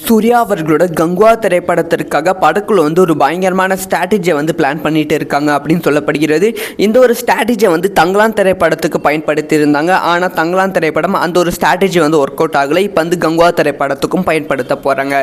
சூர்யா அவர்களோட கங்குவா திரைப்படத்திற்காக படக்குழு ஒரு பயங்கரமான ஸ்ட்ராட்டஜியை பிளான் பண்ணிட்டு இருக்காங்க அப்படின்னு சொல்லப்படுகிறது. இந்த ஒரு ஸ்ட்ராட்டஜியை தங்கலான் திரைப்படத்துக்கு பயன்படுத்தி இருந்தாங்க. ஆனால் தங்கலான் திரைப்படம் அந்த ஒரு ஸ்ட்ராட்டஜி ஒர்க் அவுட் ஆகலை. இப்போ கங்குவா திரைப்படத்துக்கும் பயன்படுத்த போகிறாங்க.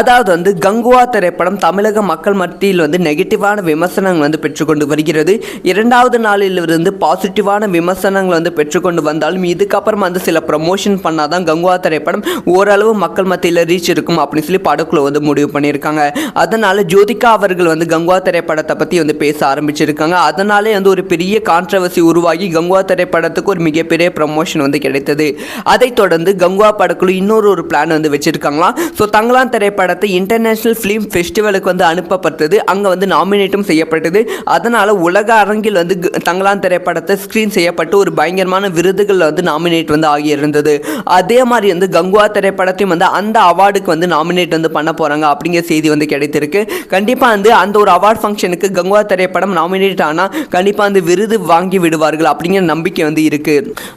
அதாவது கங்குவா திரைப்படம் தமிழக மக்கள் மத்தியில் நெகட்டிவான விமர்சனங்கள் பெற்றுக்கொண்டு வருகிறது. இரண்டாவது நாளிலிருந்து பாசிட்டிவான விமர்சனங்கள் பெற்றுக்கொண்டு வந்தாலும் இதுக்கப்புறம் சில ப்ரமோஷன் பண்ணாதான் கங்குவா திரைப்படம் ஓரளவு மக்கள் மத்தியில் ரீச் இருக்கும் அப்படின்னு சொல்லி படக்குழு முடிவு பண்ணியிருக்காங்க. அதனால ஜோதிகா அவர்கள் கங்குவா திரைப்படத்தை பற்றி பேச ஆரம்பிச்சிருக்காங்க. அதனாலே ஒரு பெரிய கான்ட்ரவர்சி உருவாகி கங்குவா திரைப்படத்துக்கு ஒரு மிகப்பெரிய ப்ரமோஷன் கிடைத்தது. அதைத் தொடர்ந்து கங்குவா படக்குழு இன்னொரு பிளான் வச்சிருக்காங்களாம். ஸோ தங்கலான் திரைப்படத்தை இன்டர்நேஷனல் ஃபிலிம் ஃபெஸ்டிவலுக்கு அனுப்பப்பட்டது. அங்கே நாமினேட்டும் செய்யப்பட்டது. அதனால உலக அரங்கில் தங்கலான் திரைப்படத்தை ஸ்கிரீன் செய்யப்பட்டு ஒரு பயங்கரமான விருதுகள் நாமினேட் ஆகியிருந்தது. அதே மாதிரி கங்குவா திரைப்படத்தையும் அந்த அவார்டுக்கு நாமினேட் பண்ண போறாங்க அப்படிங்கிற செய்தி கிடைத்திருக்கு. கண்டிப்பா அந்த ஒரு அவார்ட் ஃபங்க்ஷனுக்கு கங்குவா திரைப்படம் நாமினேட் ஆனா கண்டிப்பா விருது வாங்கி விடுவார்கள் அப்படிங்கிற நம்பிக்கை இருக்கு.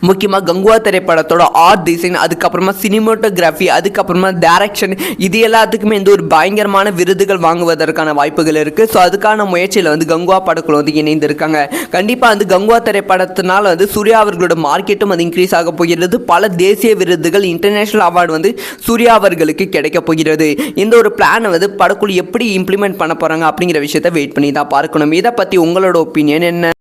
முக்கியமா கங்குவா திரைப்படத்தோட ஆர்ட் டிசைன், அதுக்கப்புறமா சினிமோட்டோகிராஃபி, அதுக்கப்புறமா டைரக்ஷன், இது எல்லாத்துக்குமே ஒரு பயங்கரமான விருதுகள் வாங்குவதற்கான வாய்ப்புகள் இருக்கு. ஸோ அதுக்கான முயற்சியில் கங்குவா படக்குழு இணைந்து இருக்காங்க. கண்டிப்பா கங்குவா திரைப்படத்தினால சூர்யா அவர்களோட மார்க்கெட்டும் இன்க்ரீஸ் ஆக போகிறது. பல தேசிய விருதுகள், இன்டர்நேஷனல் அவார்டு சூர்யா அவர்களுக்கு கிடைக்க போகிறது. இந்த ஒரு பிளான் படக்குழு எப்படி இம்ப்ளிமெண்ட் பண்ண போறாங்க அப்படிங்கிற விஷயத்தை வெயிட் பண்ணி தான் பார்க்கணும். இதை பத்தி உங்களோட ஒப்பீனியன் என்ன?